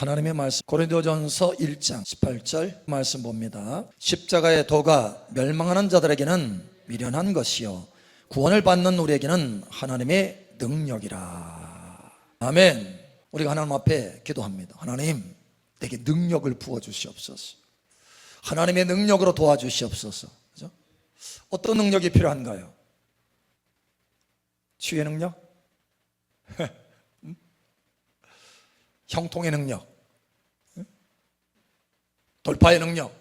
하나님의 말씀 고린도전서 1장 18절 말씀 봅니다. 십자가의 도가 멸망하는 자들에게는 미련한 것이요 구원을 받는 우리에게는 하나님의 능력이라. 아멘. 우리가 하나님 앞에 기도합니다. 하나님, 내게 능력을 부어주시옵소서. 하나님의 능력으로 도와주시옵소서. 그죠? 어떤 능력이 필요한가요? 치유의 능력? 형통의 능력? 돌파의 능력?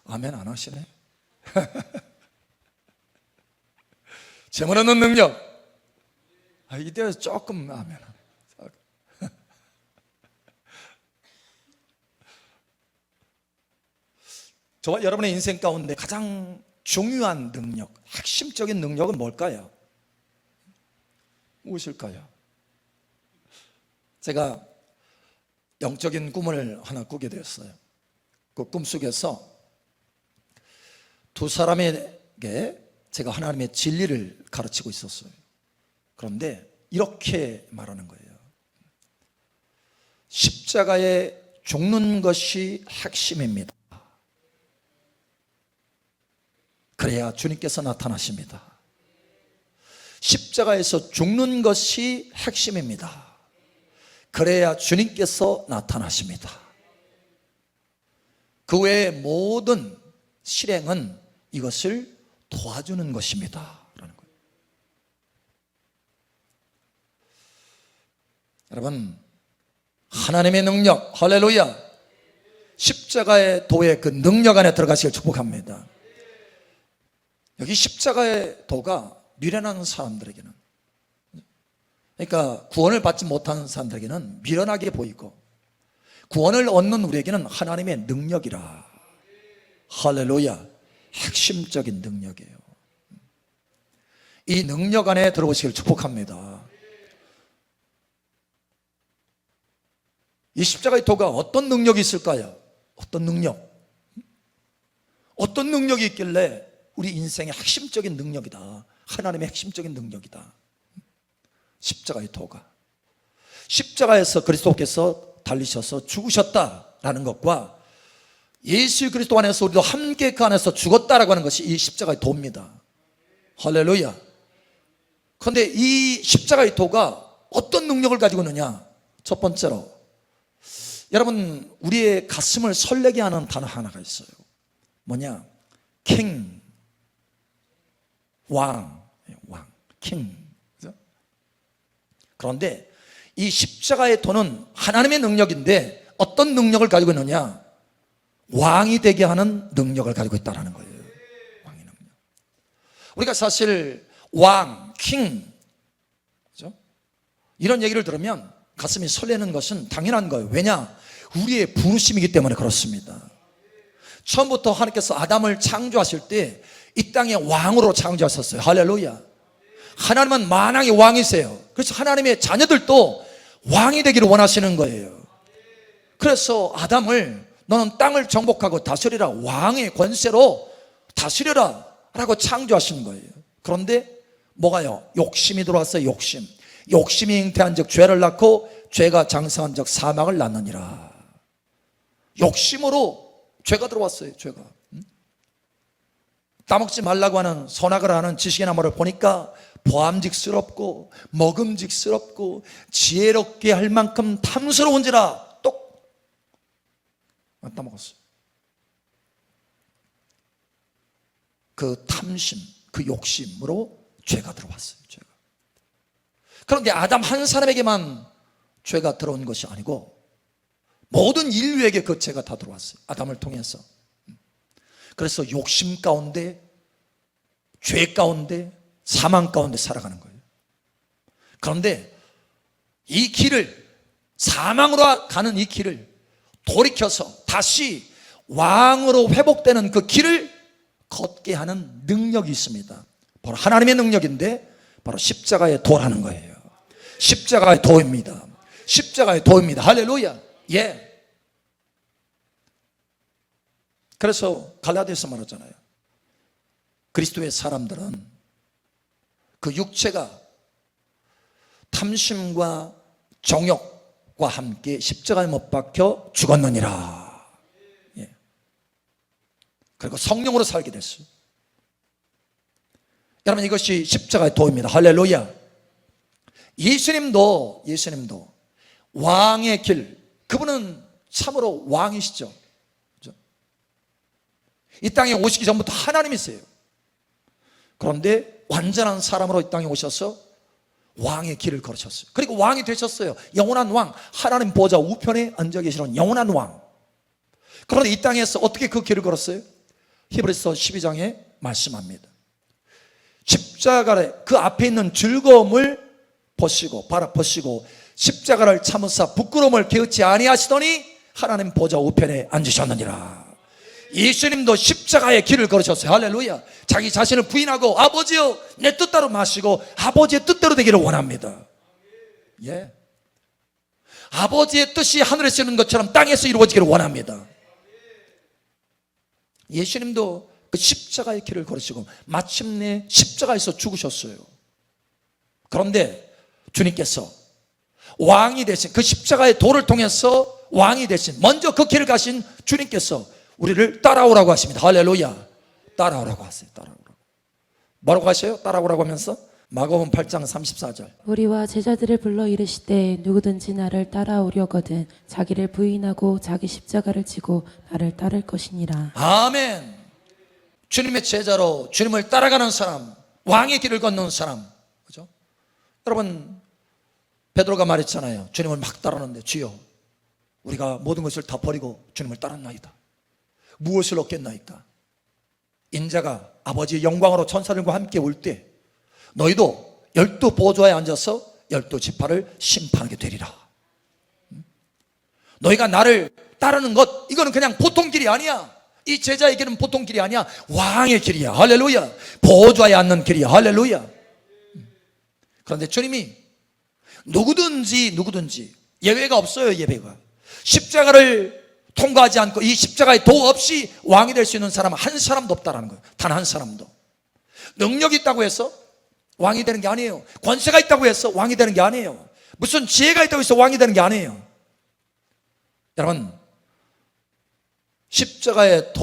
아멘 안 하시네. 재물 얻는 능력? 이때 조금 아멘. 저와 여러분의 인생 가운데 가장 중요한 능력, 핵심적인 능력은 뭘까요? 무엇일까요? 제가 영적인 꿈을 하나 꾸게 되었어요. 그 꿈속에서 두 사람에게 제가 하나님의 진리를 가르치고 있었어요. 그런데 이렇게 말하는 거예요. 십자가에 죽는 것이 핵심입니다. 그래야 주님께서 나타나십니다. 십자가에서 죽는 것이 핵심입니다. 그래야 주님께서 나타나십니다. 그 외의 모든 실행은 이것을 도와주는 것입니다 라는 거예요. 여러분, 하나님의 능력, 할렐루야, 십자가의 도의 그 능력 안에 들어가시길 축복합니다. 여기 십자가의 도가 미련한 사람들에게는, 그러니까 구원을 받지 못하는 사람들에게는 미련하게 보이고, 구원을 얻는 우리에게는 하나님의 능력이라. 할렐루야, 핵심적인 능력이에요. 이 능력 안에 들어오시길 축복합니다. 이 십자가의 도가 어떤 능력이 있을까요? 어떤 능력? 어떤 능력이 있길래 우리 인생의 핵심적인 능력이다, 하나님의 핵심적인 능력이다. 십자가의 도가, 십자가에서 그리스도께서 달리셔서 죽으셨다라는 것과 예수 그리스도 안에서 우리도 함께 그 안에서 죽었다라고 하는 것이 이 십자가의 도입니다. 할렐루야. 그런데 이 십자가의 도가 어떤 능력을 가지고 있느냐? 첫 번째로, 여러분, 우리의 가슴을 설레게 하는 단어 하나가 있어요. 뭐냐? king, 왕, king. 그런데 이 십자가의 도는 하나님의 능력인데 어떤 능력을 가지고 있느냐? 왕이 되게 하는 능력을 가지고 있다는 거예요. 왕의 능력. 우리가 사실 왕, king, 그렇죠? 이런 얘기를 들으면 가슴이 설레는 것은 당연한 거예요. 왜냐? 우리의 부르심이기 때문에 그렇습니다. 처음부터 하나님께서 아담을 창조하실 때 이 땅의 왕으로 창조하셨어요. 할렐루야. 하나님은 만왕의 왕이세요. 그래서 하나님의 자녀들도 왕이 되기를 원하시는 거예요. 그래서 아담을 너는 땅을 정복하고 다스리라, 왕의 권세로 다스려라 라고 창조하신 거예요. 그런데 뭐가요? 욕심이 들어왔어요. 욕심이 잉태한 적 죄를 낳고 죄가 장성한 적 사망을 낳느니라. 욕심으로 죄가 들어왔어요. 죄가. 따먹지 말라고 하는 선악을 하는 지식의 나무를 보니까 보암직스럽고 먹음직스럽고 지혜롭게 할 만큼 탐스러운지라 똑 따먹었어요. 그 탐심, 그 욕심으로 죄가 들어왔어요. 죄가. 그런데 아담 한 사람에게만 죄가 들어온 것이 아니고 모든 인류에게 그 죄가 다 들어왔어요. 아담을 통해서. 그래서 욕심 가운데, 죄 가운데, 사망 가운데 살아가는 거예요. 그런데 이 길을, 사망으로 가는 이 길을 돌이켜서 다시 왕으로 회복되는 그 길을 걷게 하는 능력이 있습니다. 바로 하나님의 능력인데 바로 십자가의 도라는 거예요. 십자가의 도입니다. 십자가의 도입니다. 할렐루야. 예. 그래서 갈라디아서 말하잖아요. 그리스도의 사람들은 그 육체가 탐심과 정욕과 함께 십자가에 못 박혀 죽었느니라. 예. 그리고 성령으로 살게 됐어요. 여러분, 이것이 십자가의 도입니다. 할렐루야. 예수님도 왕의 길, 그분은 참으로 왕이시죠. 그렇죠? 이 땅에 오시기 전부터 하나님이세요. 그런데 완전한 사람으로 이 땅에 오셔서 왕의 길을 걸으셨어요. 그리고 왕이 되셨어요. 영원한 왕, 하나님 보좌 우편에 앉아 계시는 영원한 왕. 그런데 이 땅에서 어떻게 그 길을 걸었어요? 히브리서 12장에 말씀합니다. 십자가의 그 앞에 있는 즐거움을 바라 버시고 십자가를 참으사 부끄러움을 게으치 아니하시더니 하나님 보좌 우편에 앉으셨느니라. 예수님도 십자가의 길을 걸으셨어요. 할렐루야. 자기 자신을 부인하고 아버지여 내 뜻대로 마시고 아버지의 뜻대로 되기를 원합니다. 예. 아버지의 뜻이 하늘에서 이루어지는 것처럼 땅에서 이루어지기를 원합니다. 예수님도 그 십자가의 길을 걸으시고 마침내 십자가에서 죽으셨어요. 그런데 주님께서 왕이 되신 그 십자가의 도를 통해서 왕이 되신 먼저 그 길을 가신 주님께서 우리를 따라오라고 하십니다. 할렐루야. 따라오라고 하세요. 따라오라고. 뭐라고 하셔요? 따라오라고 하면서 마가복음 8장 34절. 우리와 제자들을 불러 이르시되 누구든지 나를 따라오려거든 자기를 부인하고 자기 십자가를 지고 나를 따를 것이니라. 아멘. 주님의 제자로 주님을 따라가는 사람, 왕의 길을 걷는 사람, 그죠? 여러분, 베드로가 말했잖아요. 주님을 막 따르는데 주여 우리가 모든 것을 다 버리고 주님을 따랐나이다. 무엇을 얻겠나이까? 인자가 아버지의 영광으로 천사들과 함께 올 때 너희도 12 보좌에 앉아서 12 지파를 심판하게 되리라. 너희가 나를 따르는 것, 이거는 그냥 보통 길이 아니야. 이 제자의 길은 보통 길이 아니야. 왕의 길이야. 할렐루야. 보좌에 앉는 길이야. 할렐루야. 그런데 주님이 누구든지 예외가 없어요. 예외가. 십자가를 통과하지 않고 이 십자가의 도 없이 왕이 될 수 있는 사람은 한 사람도 없다라는 거예요. 단 한 사람도. 능력이 있다고 해서 왕이 되는 게 아니에요. 권세가 있다고 해서 왕이 되는 게 아니에요. 무슨 지혜가 있다고 해서 왕이 되는 게 아니에요. 여러분, 십자가의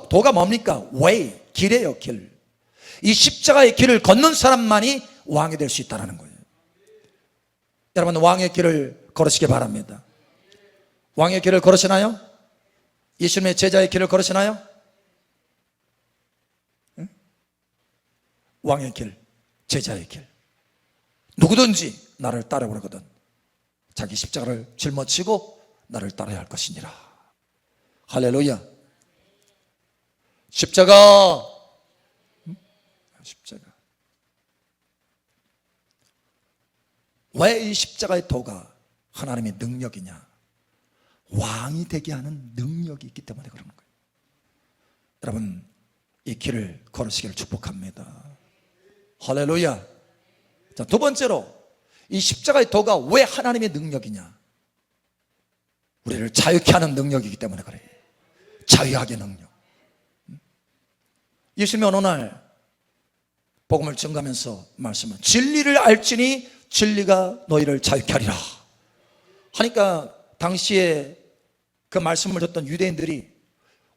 도가 뭡니까? way, 길이에요. 길. 이 십자가의 길을 걷는 사람만이 왕이 될 수 있다는 거예요. 여러분, 왕의 길을 걸으시기 바랍니다. 왕의 길을 걸으시나요? 예수님의 제자의 길을 걸으시나요? 응? 왕의 길, 제자의 길. 누구든지 나를 따라오거든 자기 십자가를 짊어지고 나를 따라야 할 것이니라. 할렐루야. 십자가. 십자가. 왜 이 십자가의 도가 하나님의 능력이냐? 왕이 되게 하는 능력이 있기 때문에 그러는 거예요. 여러분, 이 길을 걸으시기를 축복합니다. 할렐루야. 자, 두 번째로 이 십자가의 도가 왜 하나님의 능력이냐? 우리를 자유케 하는 능력이기 때문에 그래요. 자유하게 능력. 예수님이 어느 날 복음을 증거하면서 말씀은 진리를 알지니 진리가 너희를 자유케 하리라 하니까 당시에 그 말씀을 듣던 유대인들이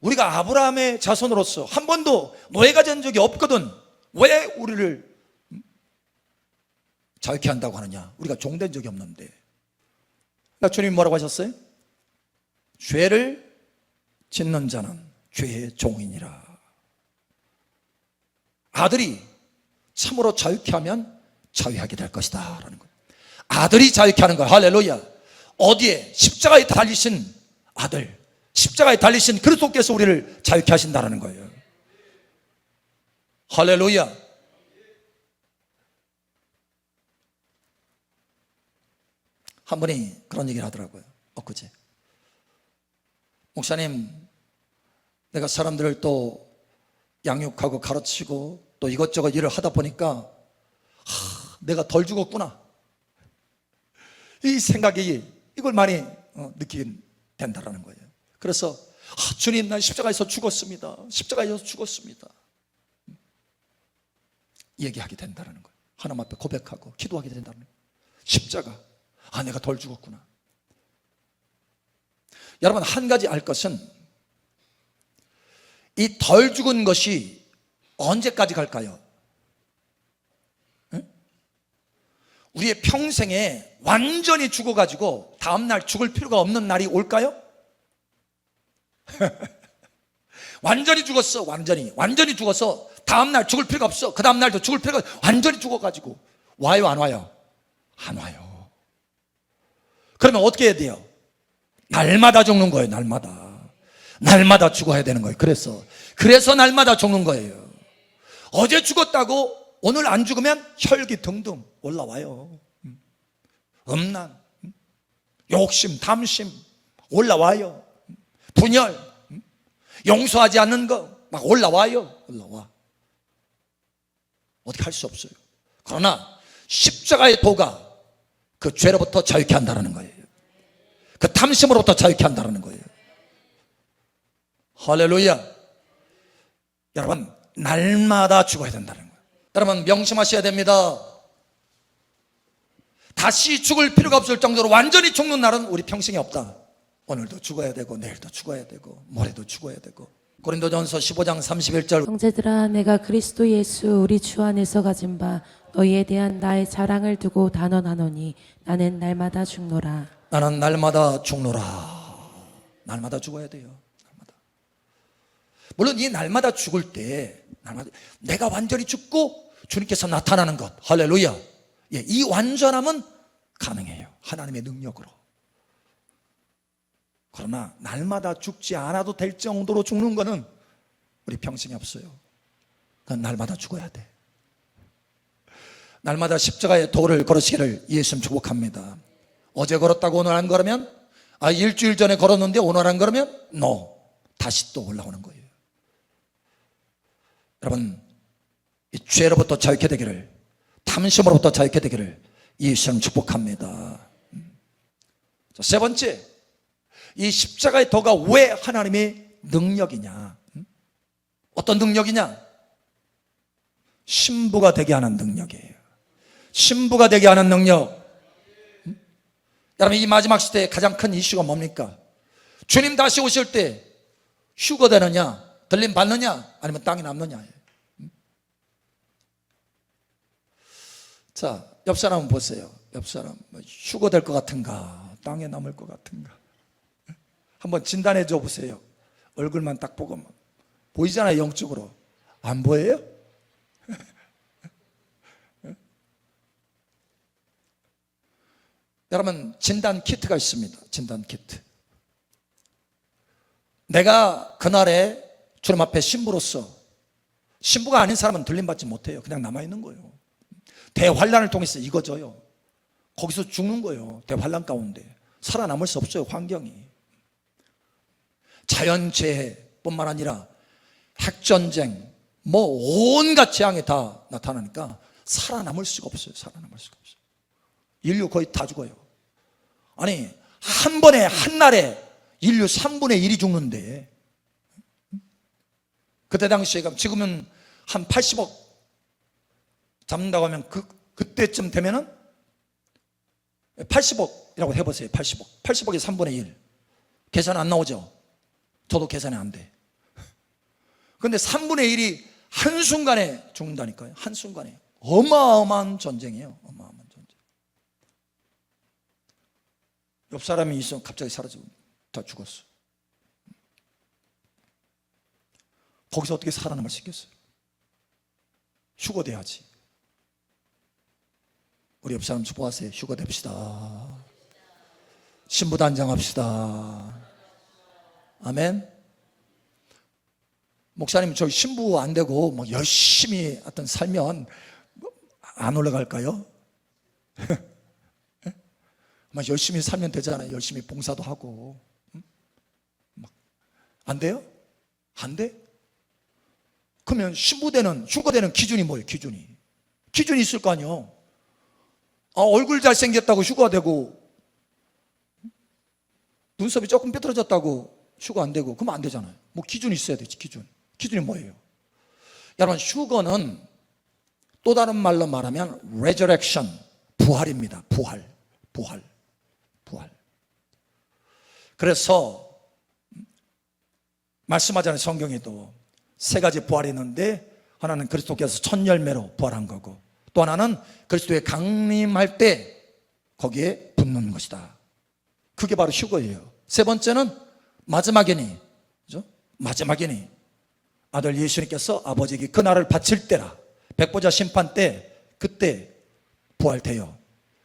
우리가 아브라함의 자손으로서 한 번도 노예가 된 적이 없거든 왜 우리를 자유케 한다고 하느냐? 우리가 종된 적이 없는데. 그러니까 주님이 뭐라고 하셨어요? 죄를 짓는 자는 죄의 종이니라. 아들이 참으로 자유케 하면 자유하게 될 것이다 라는 거예요. 아들이 자유케 하는 거예요. 할렐루야. 어디에? 십자가에 달리신 아들, 십자가에 달리신 그리스도께서 우리를 자유케 하신다는 거예요. 할렐루야. 한 분이 그런 얘기를 하더라고요. 엊그제. 목사님, 내가 사람들을 또 양육하고 가르치고 또 이것저것 일을 하다 보니까 내가 덜 죽었구나, 이 생각이 이걸 많이 느끼게 된다는 거예요. 그래서 주님, 난 십자가에서 죽었습니다. 십자가에서 죽었습니다. 얘기하게 된다는 거예요. 하나님 앞에 고백하고 기도하게 된다는 거예요. 십자가. 아, 내가 덜 죽었구나. 여러분, 한 가지 알 것은 이 덜 죽은 것이 언제까지 갈까요? 응? 우리의 평생에 완전히 죽어가지고 다음날 죽을 필요가 없는 날이 올까요? 완전히 죽었어. 완전히 죽어서 다음날 죽을 필요가 없어. 그 다음날도 죽을 필요가 없어. 완전히 죽어가지고 와요, 안 와요? 안 와요. 그러면 어떻게 해야 돼요? 날마다 죽는 거예요. 날마다 죽어야 되는 거예요. 그래서 날마다 죽는 거예요. 어제 죽었다고 오늘 안 죽으면 혈기 등등 올라와요. 음란, 욕심, 탐심 올라와요. 분열, 용서하지 않는 거 막 올라와요. 어떻게 할 수 없어요. 그러나 십자가의 도가 그 죄로부터 자유케 한다는 거예요. 그 탐심으로부터 자유케 한다는 거예요. 할렐루야. 여러분, 날마다 죽어야 된다는 거예요. 여러분, 명심하셔야 됩니다. 다시 죽을 필요가 없을 정도로 완전히 죽는 날은 우리 평생에 없다. 오늘도 죽어야 되고 내일도 죽어야 되고 모레도 죽어야 되고. 고린도전서 15장 31절, 형제들아, 내가 그리스도 예수 우리 주 안에서 가진 바 너희에 대한 나의 자랑을 두고 단언하노니 나는 날마다 죽노라. 나는 날마다 죽노라. 날마다 죽어야 돼요. 날마다. 물론 이 날마다 죽을 때 내가 완전히 죽고 주님께서 나타나는 것, 할렐루야. 예, 이 완전함은 가능해요. 하나님의 능력으로. 그러나 날마다 죽지 않아도 될 정도로 죽는 거는 우리 평생에 없어요. 그건 날마다 죽어야 돼. 날마다 십자가의 도를 걸으시기를 예수님 축복합니다. 어제 걸었다고 오늘 안 걸으면, 일주일 전에 걸었는데 오늘 안 걸으면 no, 다시 또 올라오는 거예요. 여러분, 이 죄로부터 자유케 되기를, 탐심으로부터 자유케 되기를 예수님 축복합니다. 자, 세 번째, 이 십자가의 도가 왜 하나님의 능력이냐? 어떤 능력이냐? 신부가 되게 하는 능력이에요. 신부가 되게 하는 능력. 여러분, 이 마지막 시대의 가장 큰 이슈가 뭡니까? 주님 다시 오실 때 휴거되느냐, 들림 받느냐, 아니면 땅에 남느냐. 자, 옆 사람 한번 보세요. 옆 사람, 휴거될 것 같은가, 땅에 남을 것 같은가. 한번 진단해 줘 보세요. 얼굴만 딱 보고 보이잖아요. 영적으로. 안 보여요? 여러분, 진단 키트가 있습니다. 진단 키트. 내가 그날에 주님 앞에 신부로서, 신부가 아닌 사람은 들림받지 못해요. 그냥 남아있는 거예요. 대환란을 통해서 익어져요. 거기서 죽는 거예요. 대환란 가운데 살아남을 수 없어요. 환경이. 자연재해뿐만 아니라 핵전쟁, 온갖 재앙이 다 나타나니까 살아남을 수가 없어요. 인류 거의 다 죽어요. 아니, 한 번에, 한 날에 인류 3분의 1이 죽는데, 그때 당시에, 지금은 한 80억 잡는다고 하면 그때쯤 되면은 80억이라고 해보세요. 80억이 3분의 1. 계산 안 나오죠? 저도 계산이 안 돼. 그런데 3분의 1이 한순간에 죽는다니까요. 한순간에. 어마어마한 전쟁이에요. 어마어마한 전쟁. 옆 사람이 있으면 갑자기 사라지고 다 죽었어. 거기서 어떻게 살아남을 수 있겠어요? 휴거돼야지. 우리 옆 사람 축복하세요. 휴거됩시다. 신부단장합시다. 아멘. 목사님, 저 신부 안 되고 열심히 하여튼 살면 안 올라갈까요? 열심히 살면 되잖아요. 열심히 봉사도 하고. 안 돼요? 안 돼? 그러면 신부되는, 휴거되는 기준이 뭐예요? 기준이 있을 거 아니에요. 얼굴 잘생겼다고 휴거되고, 눈썹이 조금 삐뚤어졌다고 휴거 안 되고, 그러면 안 되잖아요. 기준이 있어야 되지. 기준이 뭐예요? 여러분, 휴거는 또 다른 말로 말하면 resurrection, 부활입니다. 부활. 그래서 말씀하잖아요. 성경에도 세 가지 부활이 있는데, 하나는 그리스도께서 첫 열매로 부활한 거고, 또 하나는 그리스도의 강림할 때 거기에 붙는 것이다. 그게 바로 휴거예요. 세 번째는 마지막이니, 그죠? 마지막이니 아들 예수님께서 아버지에게 그 날을 바칠 때라, 백보자 심판 때, 그때 부활돼요.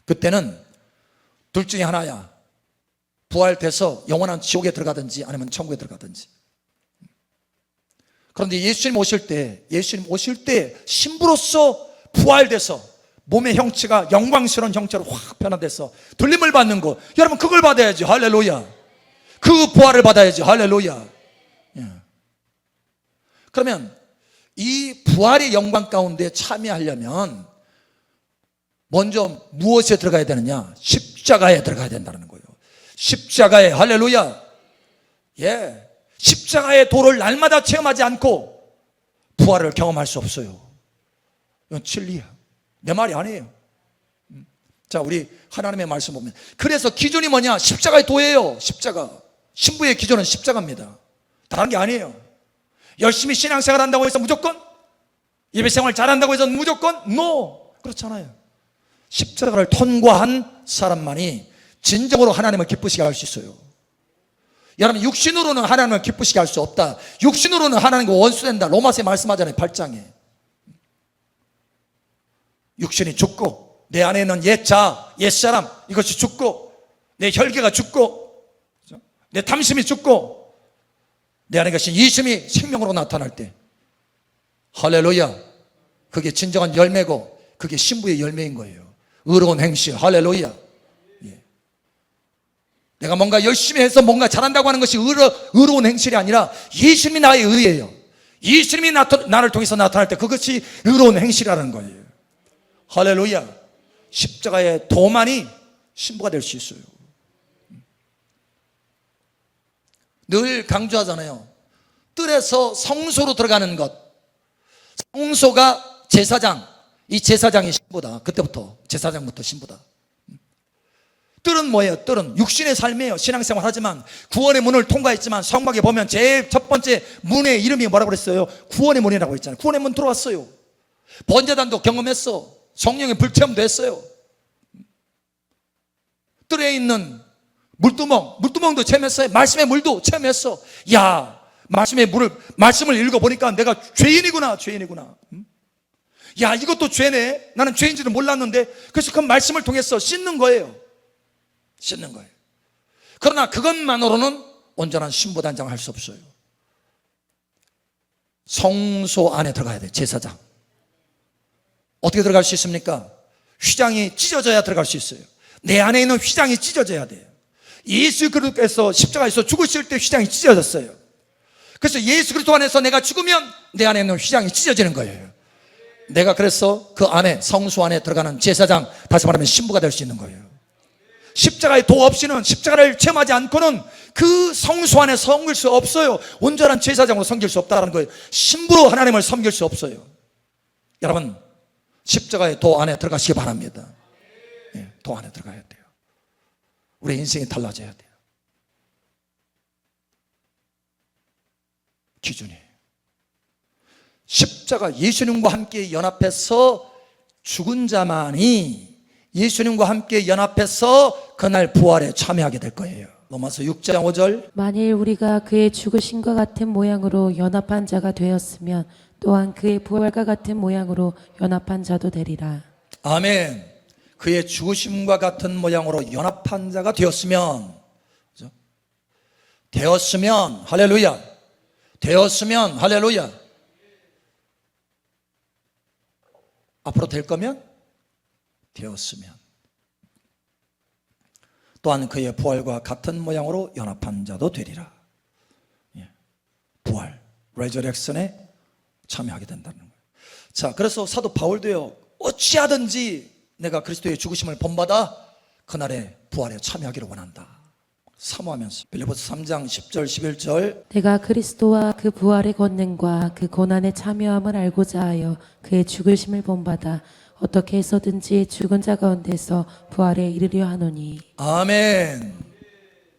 그때는 둘 중에 하나야. 부활돼서 영원한 지옥에 들어가든지 아니면 천국에 들어가든지. 그런데 예수님 오실 때 신부로서 부활돼서 몸의 형체가 영광스러운 형체로 확 변화돼서 들림을 받는 거, 여러분 그걸 받아야지. 할렐루야. 그 부활을 받아야지. 할렐루야. 예. 그러면 이 부활의 영광 가운데 참여하려면 먼저 무엇에 들어가야 되느냐? 십자가에 들어가야 된다는 거예요. 십자가에. 할렐루야. 예. 십자가의 도를 날마다 체험하지 않고 부활을 경험할 수 없어요. 이건 진리야. 내 말이 아니에요. 자, 우리 하나님의 말씀 보면, 그래서 기준이 뭐냐? 십자가의 도예요. 십자가. 신부의 기준은 십자가입니다. 다른 게 아니에요. 열심히 신앙생활 한다고 해서 무조건, 예배생활 잘한다고 해서 무조건 NO. 그렇잖아요. 십자가를 통과한 사람만이 진정으로 하나님을 기쁘시게 할 수 있어요. 여러분, 육신으로는 하나님을 기쁘시게 할 수 없다. 육신으로는 하나님과 원수된다. 로마서에 말씀하잖아요. 8장에. 육신이 죽고, 내 안에 있는 옛자, 옛사람, 이것이 죽고, 내 혈기가 죽고, 내 탐심이 죽고, 내 안에 계신 이심이 생명으로 나타날 때, 할렐루야, 그게 진정한 열매고, 그게 신부의 열매인 거예요. 의로운 행실. 할렐루야. 예. 내가 뭔가 열심히 해서 뭔가 잘한다고 하는 것이 의로운 행실이 아니라 예수님이 나의 의예요. 예수님이 나를 통해서 나타날 때 그것이 의로운 행실이라는 거예요. 할렐루야. 십자가의 도만이 신부가 될 수 있어요. 늘 강조하잖아요. 뜰에서 성소로 들어가는 것. 성소가 제사장, 이 제사장이 신부다. 그때부터 제사장부터 신부다. 뜰은 뭐예요? 뜰은 육신의 삶이에요. 신앙생활 하지만 구원의 문을 통과했지만, 성막에 보면 제일 첫 번째 문의 이름이 뭐라고 그랬어요? 구원의 문이라고 했잖아요. 구원의 문 들어왔어요. 번제단도 경험했어. 성령의 불체험도 했어요. 뜰에 있는 물두멍도 체험했어요. 말씀의 물도 체험했어. 야, 말씀을 읽어보니까 내가 죄인이구나. 야, 이것도 죄네. 나는 죄인지도 몰랐는데. 그래서 그 말씀을 통해서 씻는 거예요. 그러나 그것만으로는 온전한 신부단장을 할 수 없어요. 성소 안에 들어가야 돼요. 제사장. 어떻게 들어갈 수 있습니까? 휘장이 찢어져야 들어갈 수 있어요. 내 안에 있는 휘장이 찢어져야 돼요. 예수 그리스도께서 십자가에서 죽으실 때 휘장이 찢어졌어요. 그래서 예수 그리스도 안에서 내가 죽으면 내 안에 있는 휘장이 찢어지는 거예요. 내가 그래서 그 안에, 성소 안에 들어가는 제사장, 다시 말하면 신부가 될 수 있는 거예요. 십자가의 도 없이는, 십자가를 체험하지 않고는 그 성소 안에 섬길 수 없어요. 온전한 제사장으로 섬길 수 없다는 거예요. 신부로 하나님을 섬길 수 없어요. 여러분, 십자가의 도 안에 들어가시기 바랍니다. 예, 도 안에 들어가야 돼요. 우리 인생이 달라져야 돼요. 기준이 십자가, 예수님과 함께 연합해서 죽은 자만이 예수님과 함께 연합해서 그날 부활에 참여하게 될 거예요. 로마서 6장 5절. 만일 우리가 그의 죽으심과 같은 모양으로 연합한 자가 되었으면 또한 그의 부활과 같은 모양으로 연합한 자도 되리라. 아멘. 그의 죽으심과 같은 모양으로 연합한 자가 되었으면, 그렇죠? 되었으면, 할렐루야. 되었으면, 할렐루야. 앞으로 될 거면 되었으면, 또한 그의 부활과 같은 모양으로 연합한 자도 되리라. 예. 부활, 레저렉션에 참여하게 된다는 거예요. 자, 그래서 사도 바울도요, 어찌하든지 내가 그리스도의 죽으심을 본받아 그날의 부활에 참여하기를 원한다, 사모하면서 빌립보서 3장 10절 11절. 내가 그리스도와 그 부활의 권능과 그 고난의 참여함을 알고자 하여 그의 죽으심을 본받아 어떻게 해서든지 죽은 자 가운데서 부활에 이르려 하노니 아멘.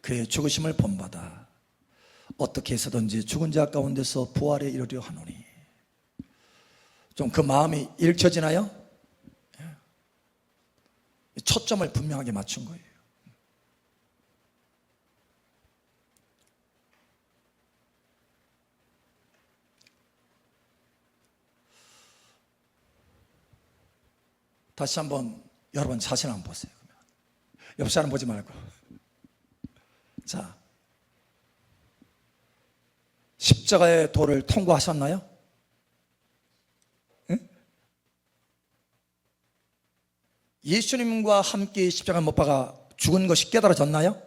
그의 죽으심을 본받아 어떻게 해서든지 죽은 자 가운데서 부활에 이르려 하노니. 좀 그 마음이 읽혀지나요? 초점을 분명하게 맞춘 거예요. 다시 한번 여러분 자신 한번 보세요. 옆 사람 보지 말고. 자, 십자가의 도를 통과하셨나요? 응? 예수님과 함께 십자가 못 박아 죽은 것이 깨달아졌나요?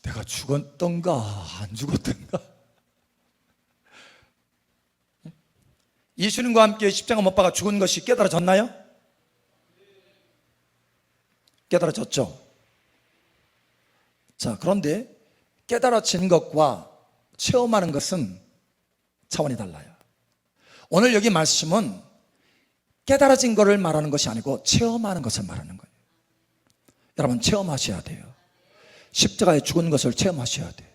내가 죽었던가 안 죽었던가? 예수님과 함께 십자가 못 박아 죽은 것이 깨달아졌나요? 깨달아졌죠. 자, 그런데 깨달아진 것과 체험하는 것은 차원이 달라요. 오늘 여기 말씀은 깨달아진 것을 말하는 것이 아니고 체험하는 것을 말하는 거예요. 여러분 체험하셔야 돼요. 십자가에 죽은 것을 체험하셔야 돼요.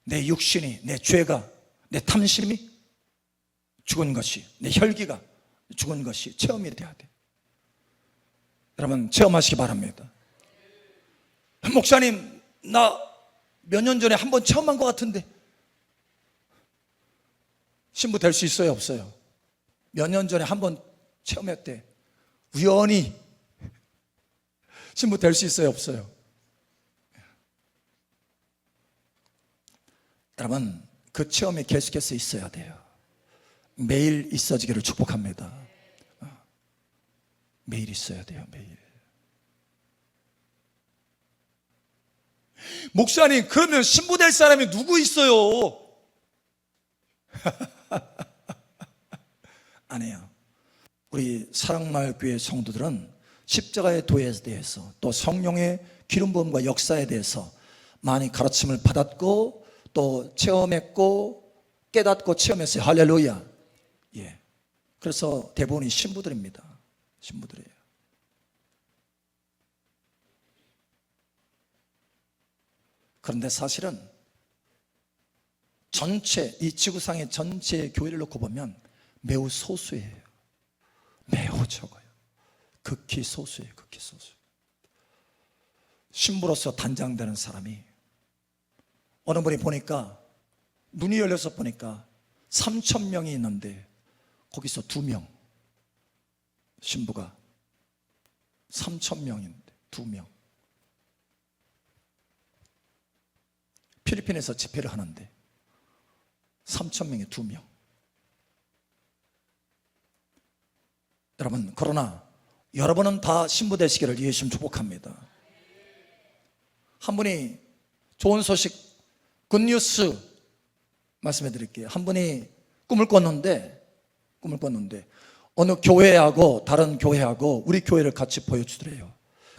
내 육신이, 내 죄가, 내 탐심이 죽은 것이, 내 혈기가 죽은 것이 체험이 돼야 돼. 여러분 체험하시기 바랍니다. 목사님, 나 몇 년 전에 한번 체험한 것 같은데 신부 될 수 있어요, 없어요? 몇 년 전에 한번 체험했대. 우연히 신부 될 수 있어요, 없어요? 여러분 그 체험이 계속해서 있어야 돼요. 매일 있어지기를 축복합니다. 매일 있어야 돼요, 매일. 목사님, 그러면 신부 될 사람이 누구 있어요? 아니에요. 우리 사랑마을교회 성도들은 십자가의 도에 대해서 또 성령의 기름 부음과 역사에 대해서 많이 가르침을 받았고 또 체험했고 깨닫고 체험했어요. 할렐루야. 예. 그래서 대부분이 신부들입니다. 신부들이에요. 그런데 사실은 전체 이 지구상의 전체 교회를 놓고 보면 매우 소수예요. 매우 적어요. 극히 소수예요. 극히 소수. 신부로서 단장되는 사람이 어느 분이 보니까 눈이 열려서 보니까 3,000명이 있는데 거기서 2명 신부가 3,000명인데 2명. 필리핀에서 집회를 하는데 3,000명에 2명. 여러분, 그러나 여러분은 다 신부 되시기를 예수님 축복합니다. 한 분이 좋은 소식, 굿뉴스 말씀해 드릴게요. 한 분이 꿈을 꿨는데 어느 교회하고 다른 교회하고 우리 교회를 같이 보여주더래요.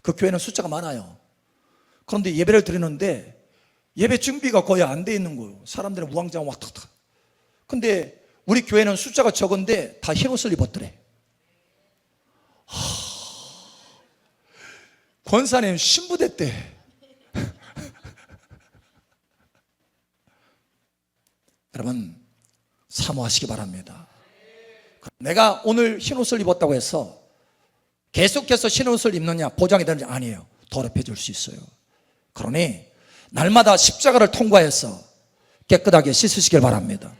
그 교회는 숫자가 많아요. 그런데 예배를 드리는데 예배 준비가 거의 안 돼 있는 거예요. 사람들은 우왕좌왕 왔다. 근데 우리 교회는 숫자가 적은데 다 흰 옷을 입었더래. 권사님 신부 됐대. 여러분 사모하시기 바랍니다. 내가 오늘 흰 옷을 입었다고 해서 계속해서 흰 옷을 입느냐 보장이 되느냐 아니에요. 더럽혀질 수 있어요. 그러니 날마다 십자가를 통과해서 깨끗하게 씻으시길 바랍니다.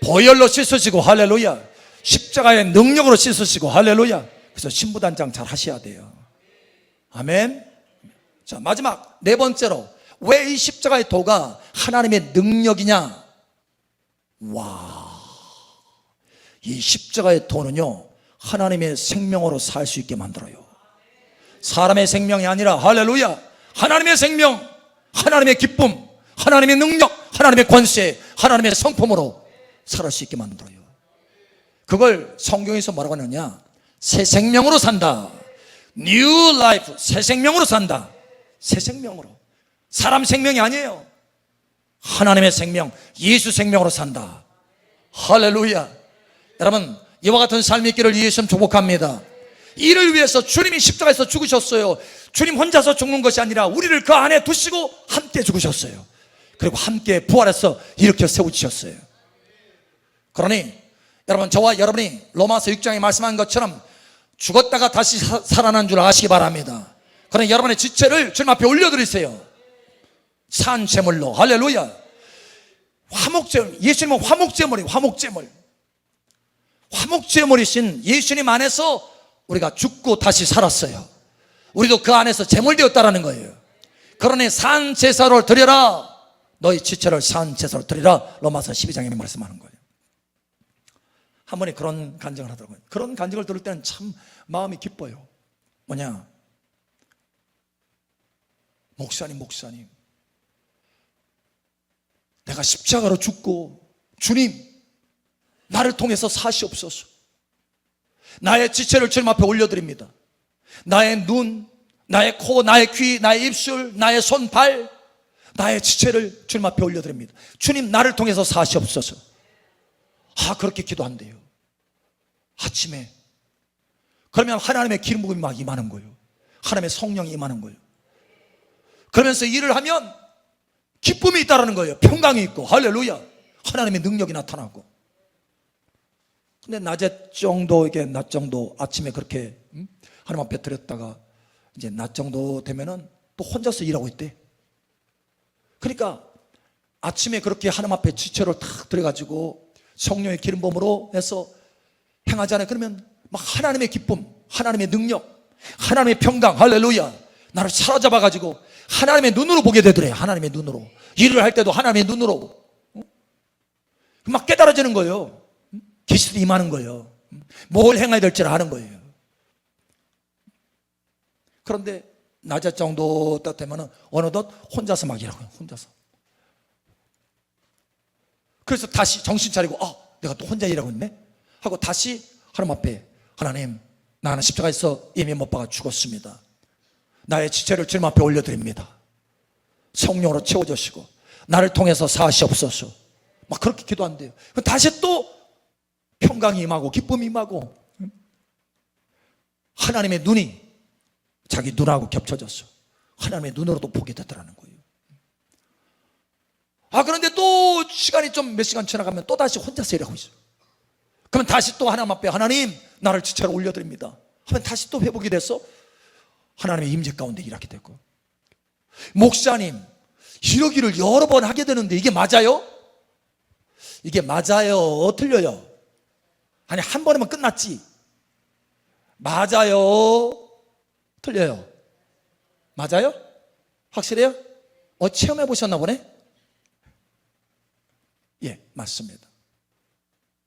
보혈로 씻으시고 할렐루야. 십자가의 능력으로 씻으시고 할렐루야. 그래서 신부단장 잘 하셔야 돼요. 아멘. 자, 마지막 네 번째로 왜 이 십자가의 도가 하나님의 능력이냐? 와, 이 십자가의 도는요 하나님의 생명으로 살 수 있게 만들어요. 사람의 생명이 아니라 할렐루야, 하나님의 생명, 하나님의 기쁨, 하나님의 능력, 하나님의 권세, 하나님의 성품으로 살 수 있게 만들어요. 그걸 성경에서 뭐라고 하느냐, 새 생명으로 산다. New life, 새 생명으로 산다. 새 생명으로. 사람 생명이 아니에요. 하나님의 생명, 예수 생명으로 산다. 할렐루야. 여러분, 이와 같은 삶이 있기를 예수님 축복합니다. 이를 위해서 주님이 십자가에서 죽으셨어요. 주님 혼자서 죽는 것이 아니라 우리를 그 안에 두시고 함께 죽으셨어요. 그리고 함께 부활해서 일으켜 세우셨어요. 그러니 여러분, 저와 여러분이 로마서 6장에 말씀한 것처럼 죽었다가 다시 살아난 줄 아시기 바랍니다. 그러니 여러분의 지체를 주님 앞에 올려드리세요. 산 제물로. 할렐루야. 화목제물. 예수님은 화목제물이에요. 화목제물. 화목제물이신 예수님 안에서 우리가 죽고 다시 살았어요. 우리도 그 안에서 제물되었다라는 거예요. 그러니 산 제사로 드려라. 너희 지체를 산 제사로 드리라. 로마서 12장에 말씀하는 거예요. 한 번에 그런 간증을 하더라고요. 그런 간증을 들을 때는 참 마음이 기뻐요. 뭐냐? 목사님, 내가 십자가로 죽고 주님 나를 통해서 사시옵소서. 나의 지체를 주님 앞에 올려드립니다. 나의 눈, 나의 코, 나의 귀, 나의 입술, 나의 손, 발, 나의 지체를 주님 앞에 올려드립니다. 주님 나를 통해서 사시옵소서. 그렇게 기도한대요. 아침에. 그러면 하나님의 기름 부음이 막 임하는 거예요. 하나님의 성령이 임하는 거예요. 그러면서 일을 하면 기쁨이 있다라는 거예요. 평강이 있고. 할렐루야. 하나님의 능력이 나타나고. 근데 낮 정도 아침에 그렇게 하나님 앞에 드렸다가 이제 낮 정도 되면은 또 혼자서 일하고 있대. 그러니까 아침에 그렇게 하나님 앞에 지체를 탁 들여가지고 성령의 기름 부음으로 해서 행하잖아요. 그러면 막 하나님의 기쁨, 하나님의 능력, 하나님의 평강, 할렐루야, 나를 사로잡아가지고 하나님의 눈으로 보게 되더래요. 하나님의 눈으로. 일을 할 때도 하나님의 눈으로 막 깨달아지는 거예요. 계시도 임하는 거예요. 뭘 행해야 될지를 아는 거예요. 그런데 낮에 정도 딱 되면 어느덧 혼자서 막 일하고요. 혼자서. 그래서 다시 정신 차리고 내가 또 혼자 일하고 있네 하고 다시 하나님 앞에, 하나님, 나는 십자가에서 이미 못 박아 죽었습니다. 나의 지체를 주님 앞에 올려드립니다. 성령으로 채워주시고 나를 통해서 사시옵소서. 막 그렇게 기도한대요. 다시 또 평강이 임하고 기쁨이 임하고 하나님의 눈이 자기 눈하고 겹쳐졌어. 하나님의 눈으로도 보게 되더라는 거예요. 그런데 또 시간이 좀 몇 시간 지나가면 또 다시 혼자서 일하고 있어요. 그러면 다시 또 하나님 앞에, 하나님 나를 지체로 올려드립니다 하면 다시 또 회복이 돼서 하나님의 임재 가운데 일하게 되고. 목사님, 이러기를 여러 번 하게 되는데 이게 맞아요? 이게 맞아요? 틀려요? 아니, 한 번이면 끝났지. 맞아요? 틀려요? 맞아요? 확실해요? 체험해 보셨나 보네? 예, 맞습니다.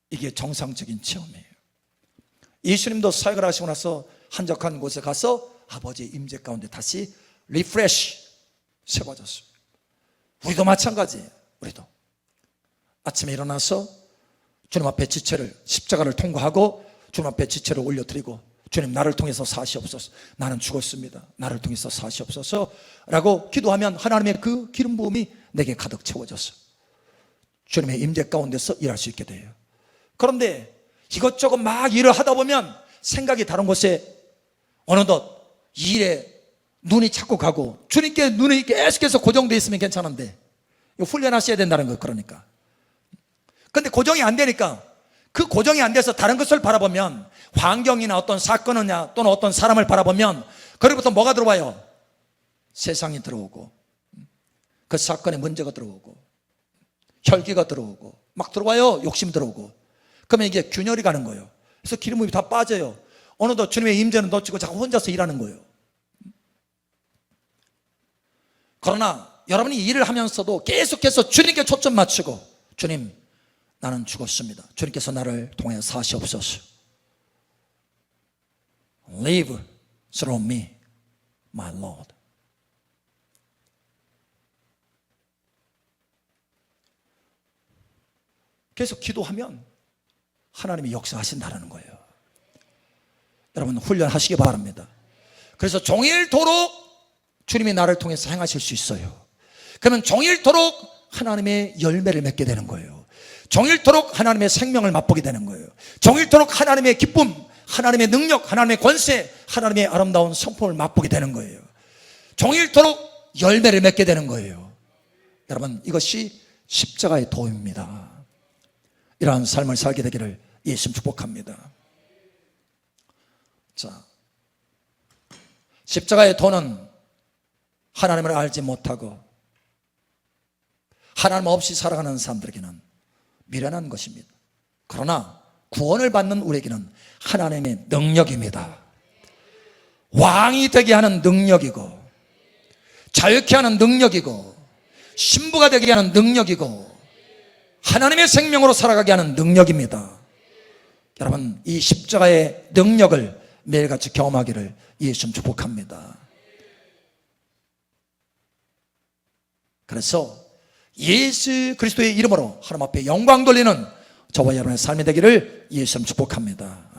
이게 정상적인 체험이에요. 예수님도 사역을 하시고 나서 한적한 곳에 가서 아버지의 임재 가운데 다시 리프레시, 세워졌어요. 우리도 마찬가지예요. 우리도 아침에 일어나서 주님 앞에 지체를, 십자가를 통과하고 주님 앞에 지체를 올려드리고, 주님 나를 통해서 사시옵소서. 나는 죽었습니다. 나를 통해서 사시옵소서 라고 기도하면 하나님의 그 기름 부음이 내게 가득 채워졌어. 주님의 임재 가운데서 일할 수 있게 돼요. 그런데 이것저것 막 일을 하다 보면 생각이 다른 곳에 어느덧 일에 눈이 자꾸 가고, 주님께 눈이 계속해서 고정되어 있으면 괜찮은데 훈련하셔야 된다는 거예요. 그러니까. 근데 고정이 안 되니까, 그 고정이 안 돼서 다른 것을 바라보면, 환경이나 어떤 사건이나 또는 어떤 사람을 바라보면 거기부터 뭐가 들어와요? 세상이 들어오고, 그 사건에 문제가 들어오고, 혈기가 들어오고, 막 들어와요. 욕심 들어오고. 그러면 이게 균열이 가는 거예요. 그래서 기름이 다 빠져요. 어느덧 주님의 임재는 놓치고 자꾸 혼자서 일하는 거예요. 그러나 여러분이 일을 하면서도 계속해서 주님께 초점 맞추고, 주님 나는 죽었습니다. 주님께서 나를 통해 사시옵소서. Live through me, my Lord. 계속 기도하면 하나님이 역사하신다는 거예요. 여러분 훈련하시기 바랍니다. 그래서 종일토록 주님이 나를 통해서 행하실 수 있어요. 그러면 종일토록 하나님의 열매를 맺게 되는 거예요. 종일토록 하나님의 생명을 맛보게 되는 거예요. 종일토록 하나님의 기쁨, 하나님의 능력, 하나님의 권세, 하나님의 아름다운 성품을 맛보게 되는 거예요. 종일토록 열매를 맺게 되는 거예요. 여러분, 이것이 십자가의 도입니다. 이러한 삶을 살게 되기를 예수님 축복합니다. 자, 십자가의 도는 하나님을 알지 못하고 하나님 없이 살아가는 사람들에게는 미련한 것입니다. 그러나 구원을 받는 우리에게는 하나님의 능력입니다. 왕이 되게 하는 능력이고, 자유케 하는 능력이고, 신부가 되게 하는 능력이고, 하나님의 생명으로 살아가게 하는 능력입니다. 여러분, 이 십자가의 능력을 매일같이 경험하기를 예수님 축복합니다. 그래서 예수 그리스도의 이름으로 하나님 앞에 영광 돌리는 저와 여러분의 삶이 되기를 예수님 축복합니다.